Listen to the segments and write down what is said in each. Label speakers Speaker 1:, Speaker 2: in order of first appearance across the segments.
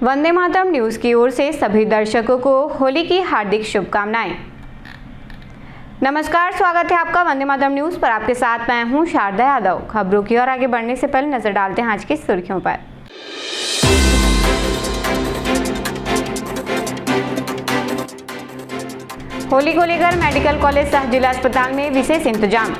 Speaker 1: Vande Mataram news की ओर से सभी दर्शकों को होली की हार्दिक शुभकामनाएं। नमस्कार, स्वागत है आपका वंदे मातरम न्यूज पर। आपके साथ मैं हूं शारदा यादव। खबरों की ओर आगे बढ़ने से पहले नजर डालते हैं आज की सुर्खियों पर। होली को लेकर मेडिकल कॉलेज सह जिला अस्पताल में विशेष इंतजाम।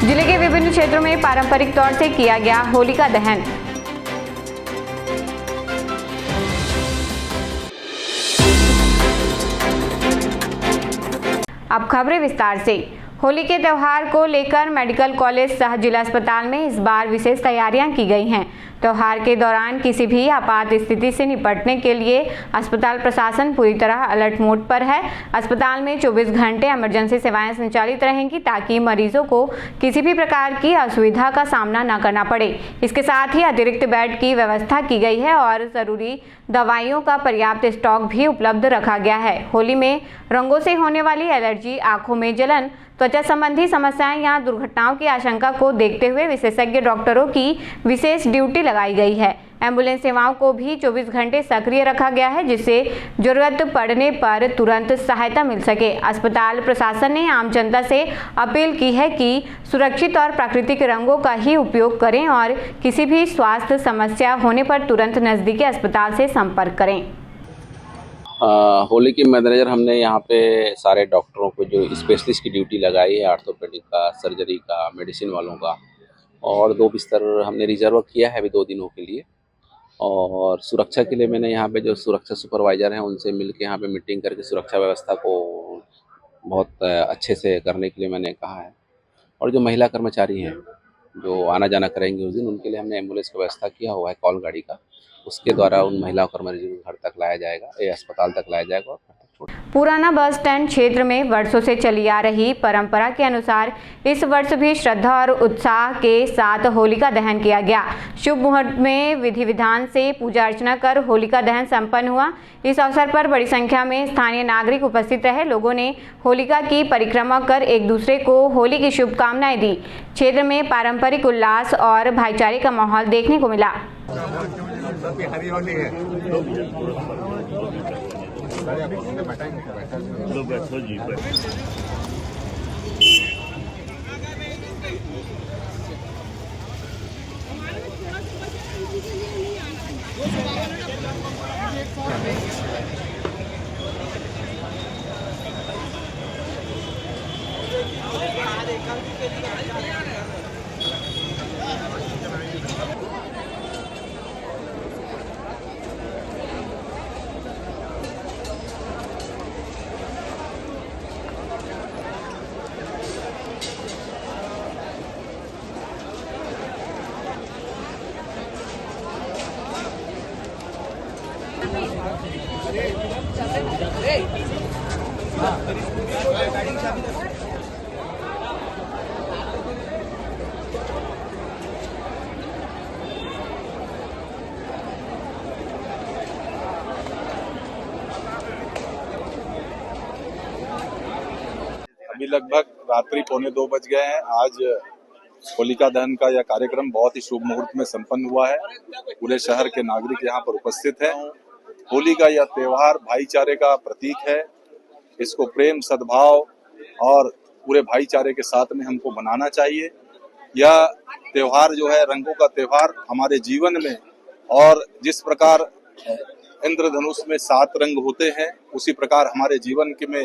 Speaker 1: जिले के विभिन्न क्षेत्रों में पारंपरिक तौर से किया गया होलिका दहन। अब खबरें विस्तार से। होली के त्यौहार को लेकर मेडिकल कॉलेज सह जिला अस्पताल में इस बार विशेष तैयारियां की गई हैं। त्यौहार के दौरान किसी भी आपात स्थिति से निपटने के लिए अस्पताल प्रशासन पूरी तरह अलर्ट मोड पर है। अस्पताल में 24 घंटे इमरजेंसी सेवाएं संचालित रहेंगी ताकि मरीजों को किसी भी प्रकार की असुविधा का सामना न करना पड़े। इसके साथ ही अतिरिक्त बेड की व्यवस्था की गई है और जरूरी दवाइयों का पर्याप्त स्टॉक भी उपलब्ध रखा गया है। होली में रंगों से होने वाली एलर्जी, आंखों में जलन, त्वचा संबंधी समस्याएं या दुर्घटनाओं की आशंका को देखते हुए विशेषज्ञ डॉक्टरों की विशेष ड्यूटी लगाई गई है। एम्बुलेंस सेवाओं को भी 24 घंटे सक्रिय रखा गया है जिससे जरूरत पड़ने पर तुरंत सहायता मिल सके। अस्पताल प्रशासन ने आम जनता से अपील की है कि सुरक्षित और प्राकृतिक रंगों का ही उपयोग करें और किसी भी स्वास्थ्य समस्या होने पर तुरंत नजदीकी अस्पताल से संपर्क करें।
Speaker 2: होली के मद्देनजर हमने यहाँ पे सारे डॉक्टरों को जो स्पेशलिस्ट की ड्यूटी लगाई है, ऑर्थोपेडिक का, सर्जरी का, मेडिसिन वालों का, और 2 बिस्तर हमने रिजर्व किया है अभी 2 दिनों के लिए। और सुरक्षा के लिए मैंने यहाँ पे जो सुरक्षा सुपरवाइज़र हैं उनसे मिलके यहाँ पे मीटिंग करके सुरक्षा व्यवस्था को बहुत अच्छे से करने के लिए मैंने कहा है। और जो महिला कर्मचारी हैं जो आना जाना करेंगे उस दिन, उनके लिए हमने एम्बुलेंस का व्यवस्था किया हुआ है, कॉल गाड़ी का। उसके द्वारा उन महिलाओं कर्मचारियों को घर तक लाया जाएगा या अस्पताल तक लाया जाएगा।
Speaker 1: पुराना बस स्टैंड क्षेत्र में वर्षों से चली आ रही परंपरा के अनुसार इस वर्ष भी श्रद्धा और उत्साह के साथ होलिका दहन किया गया। शुभ मुहूर्त में विधि विधान से पूजा अर्चना कर होलिका दहन संपन्न हुआ। इस अवसर पर बड़ी संख्या में स्थानीय नागरिक उपस्थित रहे। लोगों ने होलिका की परिक्रमा कर एक दूसरे को होली की शुभकामनाएं दी। क्षेत्र में पारंपरिक उल्लास और भाईचारे का माहौल देखने को मिला।
Speaker 3: अभी लगभग रात्रि 1:45 बज गए हैं। आज होलिका दहन का यह कार्यक्रम बहुत ही शुभ मुहूर्त में संपन्न हुआ है। पूरे शहर के नागरिक यहाँ पर उपस्थित हैं। होली का यह त्योहार भाईचारे का प्रतीक है। इसको प्रेम, सद्भाव और पूरे भाईचारे के साथ में हमको मनाना चाहिए। यह त्योहार जो है रंगों का त्योहार हमारे जीवन में, और जिस प्रकार इंद्रधनुष में 7 रंग होते हैं उसी प्रकार हमारे जीवन के में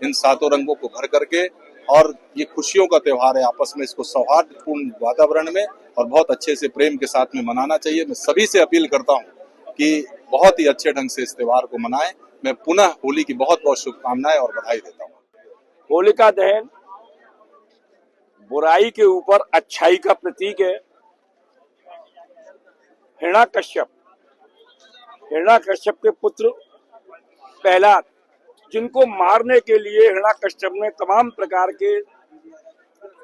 Speaker 3: इन 7 रंगों को भर करके, और ये खुशियों का त्योहार है। आपस में इसको सौहार्दपूर्ण वातावरण में और बहुत अच्छे से प्रेम के साथ में मनाना चाहिए। मैं सभी से अपील करता हूँ कि बहुत ही अच्छे ढंग से इस त्योहार को मनाएं। मैं पुनः होली की बहुत बहुत शुभकामनाएं और बधाई देता हूँ।
Speaker 4: होलिका दहन बुराई के ऊपर अच्छाई का प्रतीक है। हिरण्याकश्यप के पुत्र प्रहलाद, जिनको मारने के लिए हिरण्याकश्यप ने तमाम प्रकार के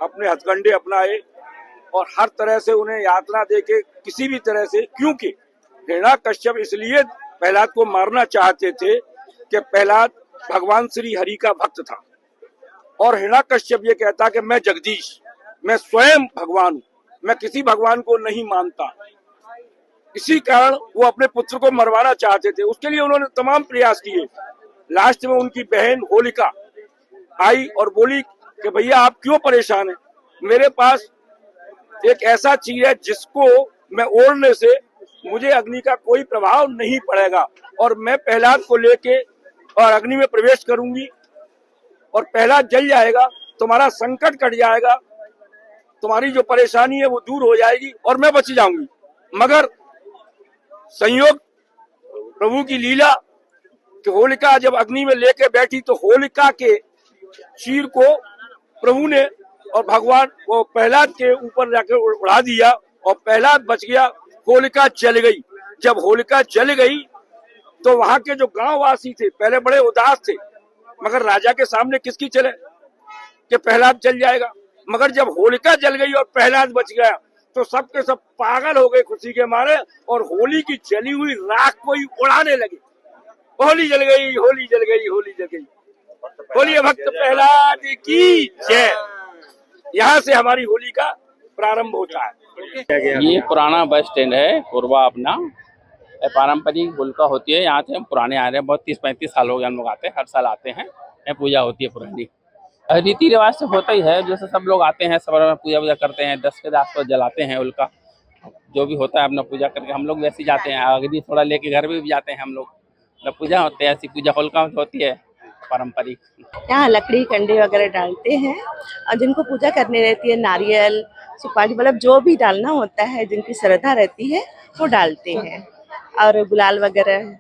Speaker 4: अपने हथकंडे अपनाए और हर तरह से उन्हें यातना देके किसी भी तरह से, क्योंकि हिरण्याकश्यप इसलिए प्रहलाद को मारना चाहते थे कि प्रहलाद भगवान श्री हरि का भक्त था और हिरण्यकश्यप ये कहता कि मैं जगदीश, मैं स्वयं भगवान हूँ, मैं किसी भगवान को नहीं मानता। इसी कारण वो अपने पुत्र को मरवाना चाहते थे। उसके लिए उन्होंने तमाम प्रयास किए। लास्ट में उनकी बहन होलिका आई और बोली कि भैया आप क्यों परेशान हैं, मेरे पास एक ऐसा चीज है जिसको मैं ओढ़ने से मुझे अग्नि का कोई प्रभाव नहीं पड़ेगा और मैं प्रहलाद को लेके और अग्नि में प्रवेश करूंगी और प्रहलाद जल जाएगा, तुम्हारा संकट कट जाएगा, तुम्हारी जो परेशानी है वो दूर हो जाएगी और मैं बच जाऊंगी। मगर संयोग प्रभु की लीला कि होलिका जब अग्नि में लेके बैठी तो होलिका के चीर को प्रभु ने और भगवान वो प्रहलाद के ऊपर जाकर उड़ा दिया और प्रहलाद बच गया, होलिका जल गई। जब होलिका जल गई तो वहां के जो गांव वासी थे पहले बड़े उदास थे, मगर राजा के सामने किसकी चले कि प्रहलाद जल जाएगा। मगर जब होलिका जल गई और प्रहलाद बच गया तो सबके सब पागल हो गए खुशी के मारे और होली की जली हुई राख को ही उड़ाने लगे। होली जल गई, होली जल गई, होली जल गई, होली भक्त प्रहलाद की जय। यहाँ से हमारी होली का प्रारंभ होता है।
Speaker 5: ये पुराना बस स्टैंड है पूर्वा अपना, पारंपरिक होलिका होती है। यहाँ से हम पुराने आ रहे हैं, बहुत 30-35 साल हो गए हम लोग आते हैं, हर साल आते हैं। यहाँ पूजा होती है पुरानी, रीति रिवाज से होता ही है। जैसे सब लोग आते हैं, सब पूजा करते हैं, 10 के आसपास जलाते हैं उल्का, जो भी होता है अपना पूजा करके हम लोग वैसे जाते हैं। अग्नि थोड़ा लेके घर में भी जाते हैं हम लोग, पूजा होते हैं, ऐसी पूजा होलिका होती है पारंपरिक।
Speaker 6: यहाँ लकड़ी कंडे वगैरह डालते हैं और जिनको पूजा करनी रहती है नारियल सुपारी मतलब जो भी डालना होता है, जिनकी श्रद्धा रहती है वो डालते हैं। और गुलाल वगैरह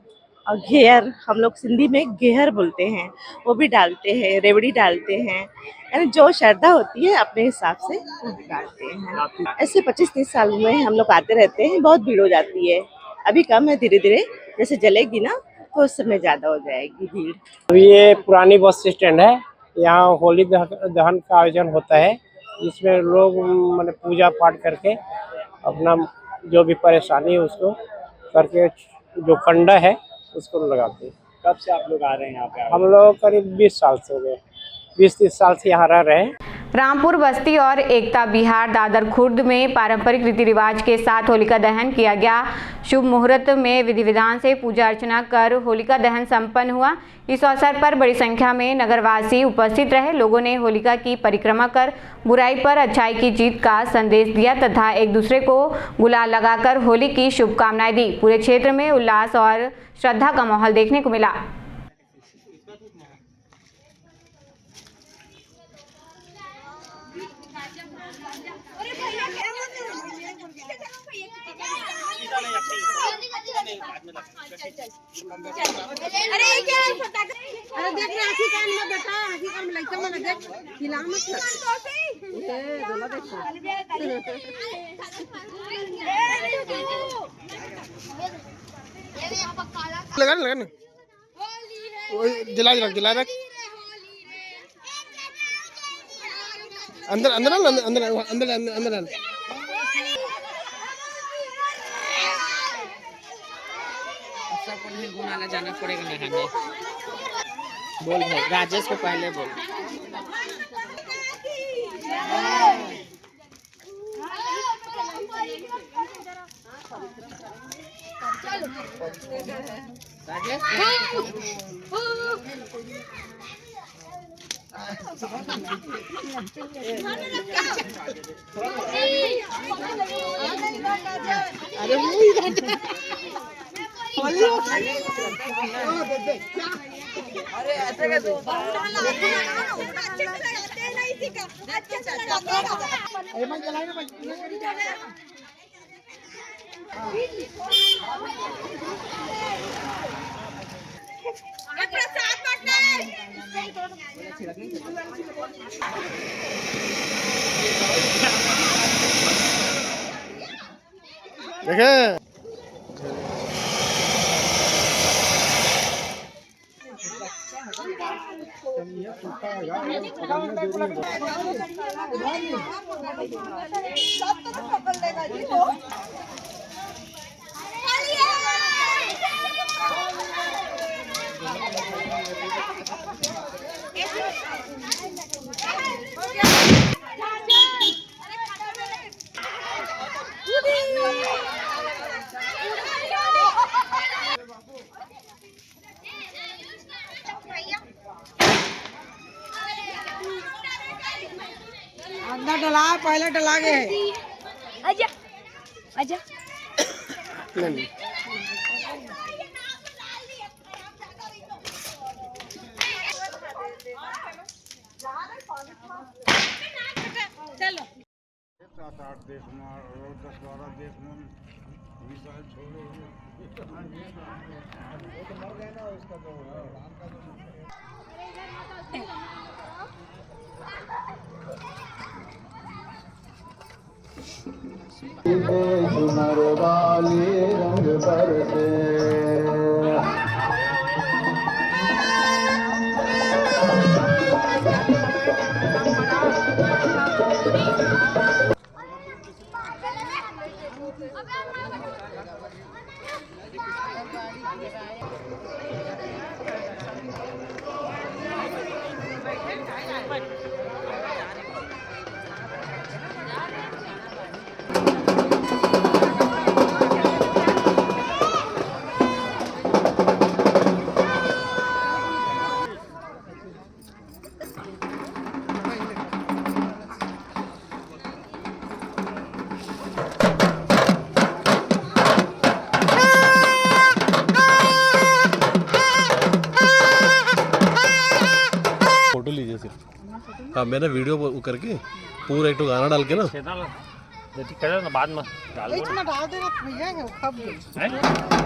Speaker 6: और घेर, हम लोग सिंधी में घेर बोलते हैं, वो भी डालते हैं, रेवड़ी डालते हैं, यानी जो श्रद्धा होती है अपने हिसाब से वो डालते हैं। ऐसे 25-30 साल में हम लोग आते रहते हैं, बहुत भीड़ हो जाती है। अभी कम है, धीरे धीरे जैसे जलेगी ना तो उस समय ज़्यादा हो जाएगी भीड़।
Speaker 7: अभी ये पुरानी बस स्टैंड है, यहाँ होली दहन का आयोजन होता है, जिसमें लोग मैंने पूजा पाठ करके अपना जो भी परेशानी है उसको करके जो कंडा है उसको लगाते हैं।
Speaker 8: कब से आप लोग आ रहे हैं यहाँ पे?
Speaker 7: हम लोग करीब 20 साल से हो गए, 20-30 साल से यहाँ रह रहे हैं।
Speaker 1: रामपुर बस्ती और एकता विहार दादर खुर्द में पारंपरिक रीति रिवाज के साथ होलिका दहन किया गया। शुभ मुहूर्त में विधि विधान से पूजा अर्चना कर होलिका दहन संपन्न हुआ। इस अवसर पर बड़ी संख्या में नगरवासी उपस्थित रहे। लोगों ने होलिका की परिक्रमा कर बुराई पर अच्छाई की जीत का संदेश दिया तथा एक दूसरे को गुलाल लगाकर होली की शुभकामनाएं दी। पूरे क्षेत्र में उल्लास और श्रद्धा का माहौल देखने को मिला।
Speaker 9: अरे क्या अरे देख राखी कान में बेटा, राखी कान में लइका में देख खिला मत ए दोला देखो
Speaker 10: लगा ना जला रख अंदर अंदर अंदर अंदर अंदर
Speaker 11: गुनाला जाना पड़ेगा नहाने। बोल भाई, राजेश को पहले बोल।
Speaker 9: अरे अरे ऐसे कैसे प्रसाद बांटना
Speaker 10: देखे
Speaker 9: डला पहले डला गए
Speaker 12: आजा आजा
Speaker 10: नहीं
Speaker 9: चलो
Speaker 4: 7-8 देश में और 10-12 देश में 20 साल छोड़े
Speaker 13: रंग बरसे
Speaker 10: फोटो लीजिए सिर्फ। हाँ मैंने वीडियो करके पूरा एक तो गाना डाल के ना
Speaker 8: बाद में डाल
Speaker 9: इसमें डाल देना भैया कब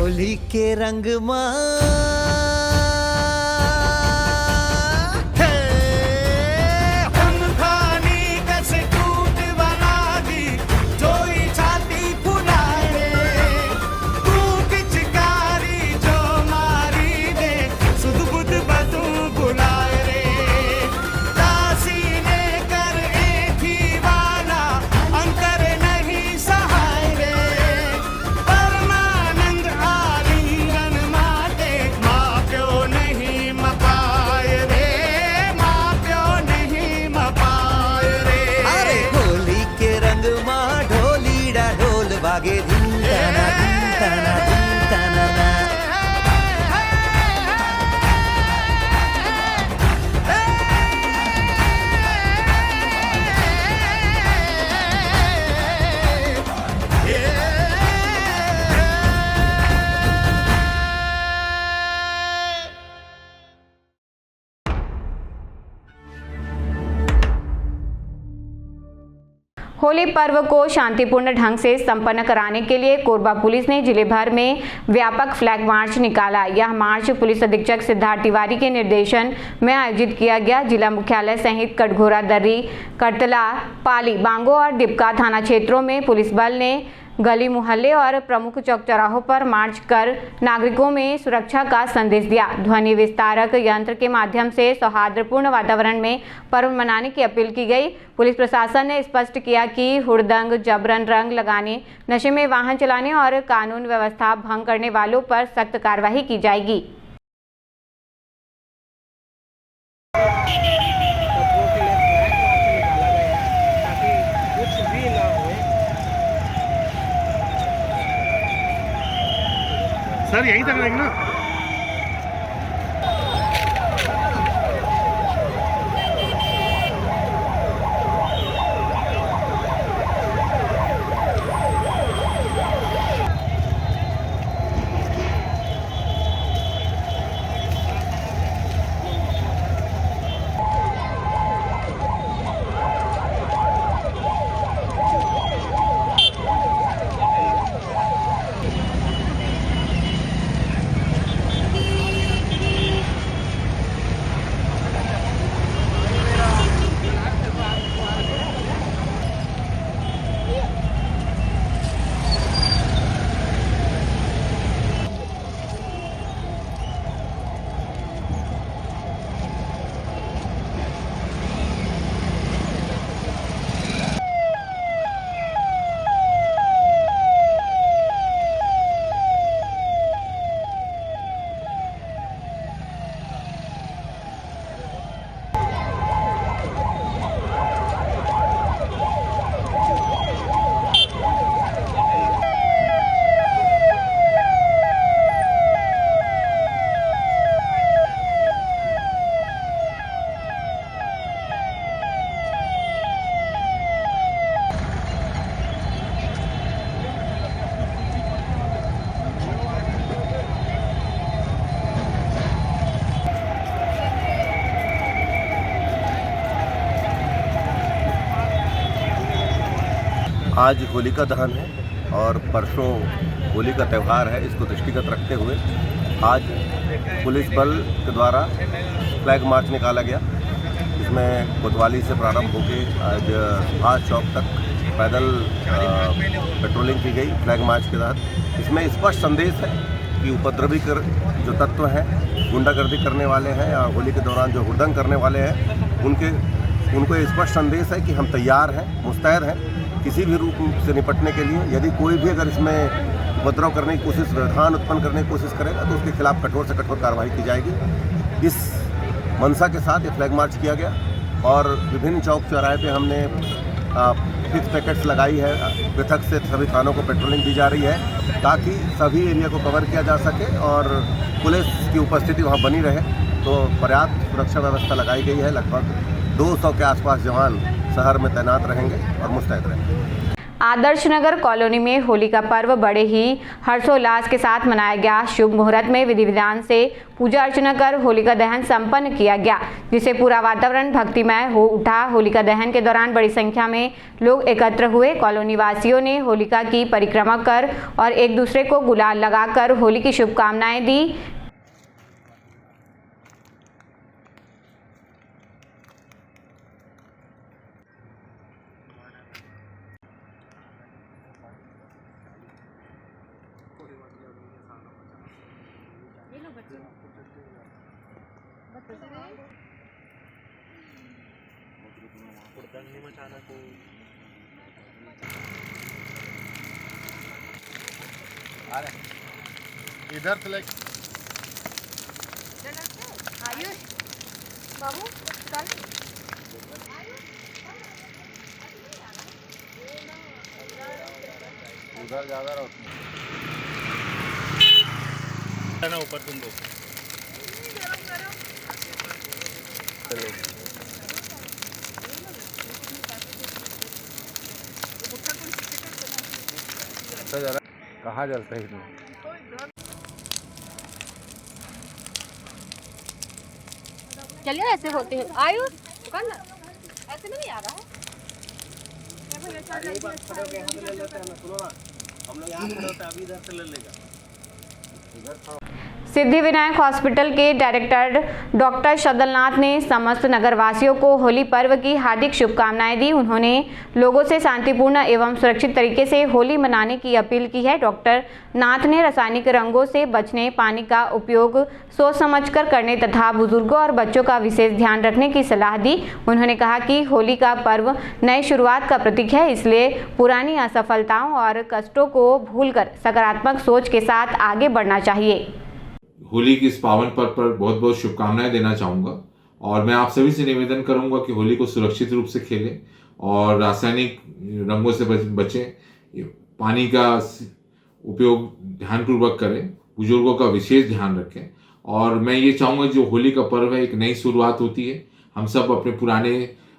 Speaker 14: होली के रंग बागे दिन तना दिन तना दिन तना ना।
Speaker 1: होली पर्व को शांतिपूर्ण ढंग से संपन्न कराने के लिए कोरबा पुलिस ने जिले भर में व्यापक फ्लैग मार्च निकाला। यह मार्च पुलिस अधीक्षक सिद्धार्थ तिवारी के निर्देशन में आयोजित किया गया। जिला मुख्यालय सहित कटघोरा, दर्री, करतला, पाली, बांगो और डिपका थाना क्षेत्रों में पुलिस बल ने गली मोहल्ले और प्रमुख चौक चौराहों पर मार्च कर नागरिकों में सुरक्षा का संदेश दिया। ध्वनि विस्तारक यंत्र के माध्यम से सौहार्दपूर्ण वातावरण में पर्व मनाने की अपील की गई। पुलिस प्रशासन ने स्पष्ट किया कि हुड़दंग, जबरन रंग लगाने, नशे में वाहन चलाने और कानून व्यवस्था भंग करने वालों पर सख्त कार्रवाई की जाएगी।
Speaker 10: सर यहीं तक रहेंगे ना। आज होलिका दहन है और परसों होली का त्यौहार है। इसको दृष्टिगत रखते हुए आज पुलिस बल के द्वारा फ्लैग मार्च निकाला गया। इसमें कोतवाली से प्रारंभ होकर आज सुभाष चौक तक पैदल पेट्रोलिंग की गई फ्लैग मार्च के तहत। इसमें स्पष्ट संदेश है कि उपद्रवी जो तत्व हैं, गुंडागर्दी करने वाले हैं या होली के दौरान जो हुड़दंग करने वाले हैं, उनको स्पष्ट संदेश है कि हम तैयार हैं, मुस्तैद हैं किसी भी रूप से निपटने के लिए। यदि कोई भी अगर इसमें उपद्रव करने की कोशिश, व्यवधान उत्पन्न करने की कोशिश करेगा तो उसके खिलाफ कठोर से कठोर कार्रवाई की जाएगी। इस मंशा के साथ ये फ्लैग मार्च किया गया और विभिन्न चौक चौराहे पे हमने फिक्स पैकेट्स लगाई है। पृथक से सभी थानों को पेट्रोलिंग दी जा रही है ताकि सभी एरिया को कवर किया जा सके और पुलिस की उपस्थिति वहाँ बनी रहे। तो पर्याप्त सुरक्षा व्यवस्था लगाई गई है। लगभग 200 के आसपास जवान शहर में तैनात रहेंगे और मुस्तैद रहेंगे।
Speaker 1: आदर्श नगर कॉलोनी में होली का पर्व बड़े ही हर्षोल्लास के साथ मनाया गया। शुभ मुहूर्त में विधि विधान से पूजा अर्चना कर होलिका दहन संपन्न किया गया, जिससे पूरा वातावरण भक्तिमय हो उठा। होलिका दहन के दौरान बड़ी संख्या में लोग एकत्र हुए। कॉलोनी वासियों ने होलिका की परिक्रमा कर और एक दूसरे को गुलाल लगाकर होली की शुभकामनाएं दी।
Speaker 13: इधर से
Speaker 9: आयुष बाबू चल
Speaker 13: उधर ज्यादा
Speaker 8: ना ऊपर तुम लोग
Speaker 13: कहाँ जलते ही तुम
Speaker 9: चलिए ऐसे होते हैं। आयुष दुकान ऐसे नहीं आ रहा है।
Speaker 10: हम लोग यहाँ खड़े होते हैं, अभी इधर से ले लेगा।
Speaker 1: सिद्धिविनायक हॉस्पिटल के डायरेक्टर डॉक्टर शदलनाथ ने समस्त नगरवासियों को होली पर्व की हार्दिक शुभकामनाएं दी। उन्होंने लोगों से शांतिपूर्ण एवं सुरक्षित तरीके से होली मनाने की अपील की है। डॉक्टर नाथ ने रासायनिक रंगों से बचने, पानी का उपयोग सोच समझकर करने तथा बुजुर्गों और बच्चों का विशेष ध्यान रखने की सलाह दी। उन्होंने कहा कि होली का पर्व नई शुरुआत का प्रतीक है, इसलिए पुरानी असफलताओं और कष्टों को भूलकर सकारात्मक सोच के साथ आगे बढ़ना चाहिए।
Speaker 15: होली की इस पावन पर्व पर बहुत बहुत शुभकामनाएं देना चाहूँगा और मैं आप सभी से निवेदन करूँगा कि होली को सुरक्षित रूप से खेलें और रासायनिक रंगों से बचें, पानी का उपयोग ध्यानपूर्वक करें, बुजुर्गों का विशेष ध्यान रखें। और मैं ये चाहूँगा जो होली का पर्व है एक नई शुरुआत होती है, हम सब अपने पुराने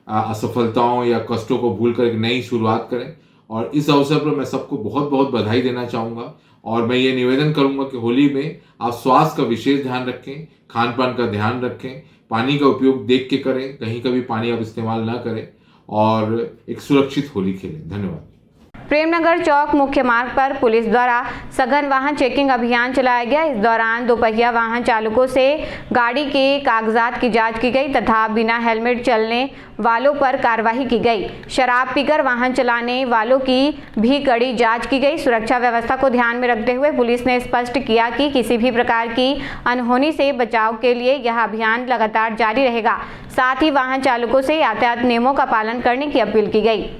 Speaker 15: असफलताओं या कष्टों को भूलकर एक नई शुरुआत करें। और इस अवसर पर मैं सबको बहुत बहुत बधाई देना चाहूँगा और मैं ये निवेदन करूंगा कि होली में आप स्वास्थ्य का विशेष ध्यान रखें, खान पान का ध्यान रखें, पानी का उपयोग देख के करें, कहीं कभी पानी आप इस्तेमाल ना करें और एक सुरक्षित होली खेलें। धन्यवाद।
Speaker 1: प्रेमनगर चौक मुख्य मार्ग पर पुलिस द्वारा सघन वाहन चेकिंग अभियान चलाया गया। इस दौरान दोपहिया वाहन चालकों से गाड़ी के कागजात की जांच की गई तथा बिना हेलमेट चलने वालों पर कार्रवाई की गई। शराब पीकर वाहन चलाने वालों की भी कड़ी जांच की गई। सुरक्षा व्यवस्था को ध्यान में रखते हुए पुलिस ने स्पष्ट किया कि किसी भी प्रकार की अनहोनी से बचाव के लिए यह अभियान लगातार जारी रहेगा। साथ ही वाहन चालकों से यातायात नियमों का पालन करने की अपील की गई।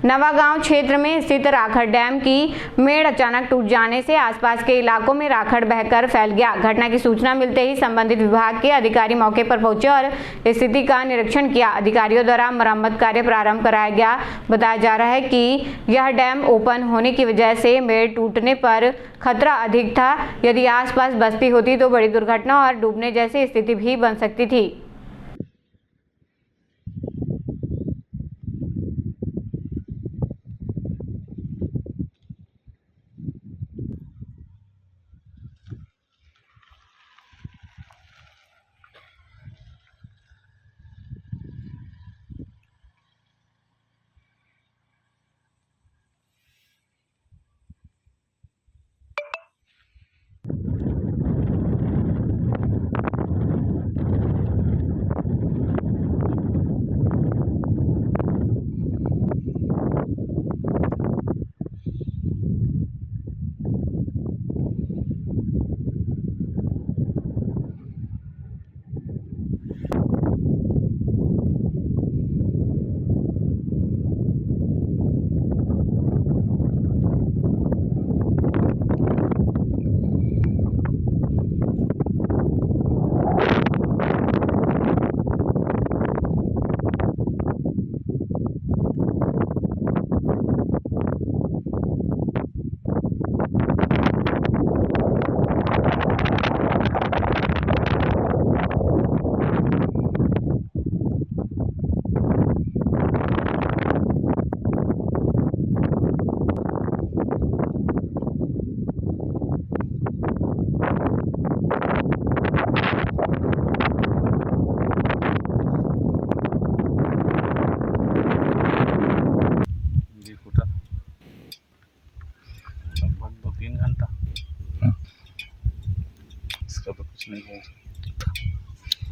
Speaker 1: नवागांव क्षेत्र में स्थित राखड़ डैम की मेड़ अचानक टूट जाने से आसपास के इलाकों में राखड़ बहकर फैल गया। घटना की सूचना मिलते ही संबंधित विभाग के अधिकारी मौके पर पहुंचे और स्थिति का निरीक्षण किया। अधिकारियों द्वारा मरम्मत कार्य प्रारंभ कराया गया। बताया जा रहा है कि यह डैम ओपन होने की वजह से मेड़ टूटने पर खतरा अधिक था। यदि आसपास बस्ती होती तो बड़ी दुर्घटना और डूबने जैसी स्थिति भी बन सकती थी।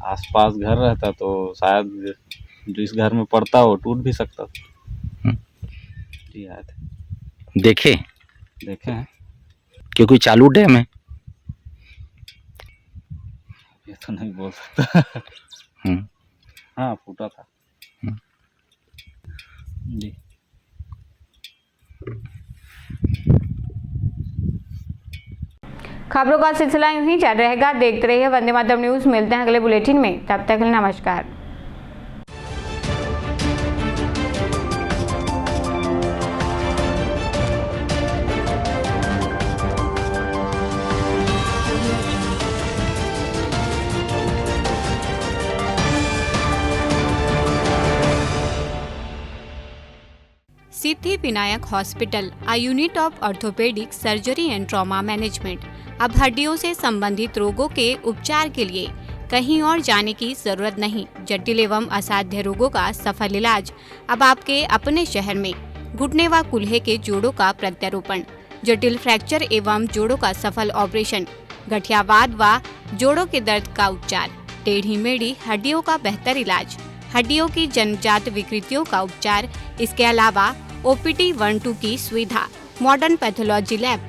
Speaker 16: आसपास घर रहता तो शायद जो इस घर में पड़ता वो टूट भी सकता था। जी आए थे।
Speaker 17: देखे
Speaker 16: हैं
Speaker 17: कि कोई चालू डैम है?
Speaker 16: ये तो नहीं बोल सकता। हाँ फूटा था। जी
Speaker 1: खबरों का सिलसिला यूं ही चल रहेगा। देखते रहिए वंदे मातरम न्यूज़। मिलते हैं अगले बुलेटिन में, तब तक के लिए नमस्कार। Siddhi Vinayak hospital, a unit of orthopaedic surgery and trauma management. अब हड्डियों से संबंधित रोगों के उपचार के लिए कहीं और जाने की जरूरत नहीं। जटिल एवं असाध्य रोगों का सफल इलाज अब आपके अपने शहर में। घुटने व कूल्हे के जोड़ों का प्रत्यारोपण, जटिल फ्रैक्चर एवं जोड़ों का सफल ऑपरेशन, गठियावाद व जोड़ों के दर्द का उपचार, टेढ़ी मेढ़ी हड्डियों का बेहतर इलाज, हड्डियों की जन्मजात विकृतियों का उपचार। इसके अलावा OPT 1-2 की सुविधा, modern pathology lab,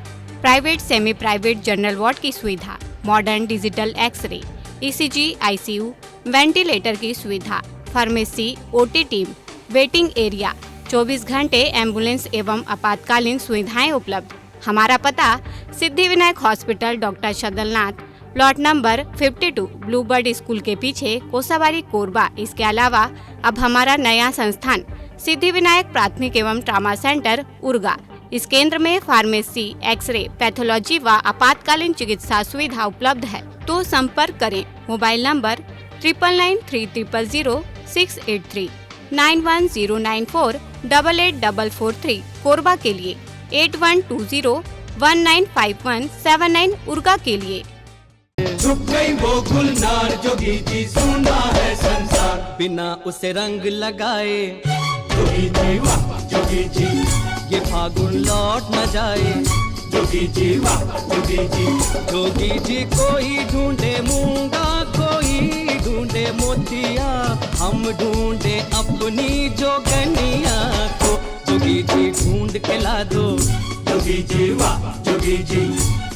Speaker 1: private semi private general ward की सुविधा, modern digital X-ray, ECG, ICU, ventilator की सुविधा, pharmacy, OT team, waiting area, 24 घंटे एम्बुलेंस एवं आपातकालीन सुविधाएं उपलब्ध। हमारा पता Siddhi Vinayak hospital, doctor Shadalnath, plot number 52, Bluebird school के पीछे, कोसाबारी, कोरबा। इसके अलावा अब हमारा नया संस्थान सिद्धि विनायक प्राथमिक एवं ट्रामा सेंटर, उर्गा। इस केंद्र में फार्मेसी, एक्सरे, पैथोलॉजी व आपातकालीन चिकित्सा सुविधा उपलब्ध है। तो संपर्क करें। मोबाइल नंबर 9993000683, 9109488443, कोरबा के लिए 8120195179, उर्गा के लिए।
Speaker 14: झुक गई वो गुलनार, जोगी जी सुना है संसार, बिना उसे रंग लगाए। जोगी जी वाह जोगी जी, ये फागुन लौट न जाए। जोगी जी वाह जोगी जी, जोगी जी कोई ढूंढे मूंगा, कोई ढूंढे मोतिया, हम ढूंढे अपनी जोगनिया को। जोगी जी ढूंढ के ला दो। जोगी जी वाह जोगी जी,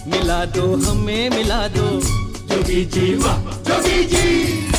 Speaker 14: मिला दो हमें मिला दो। जोगी जी वाह जोगी जी।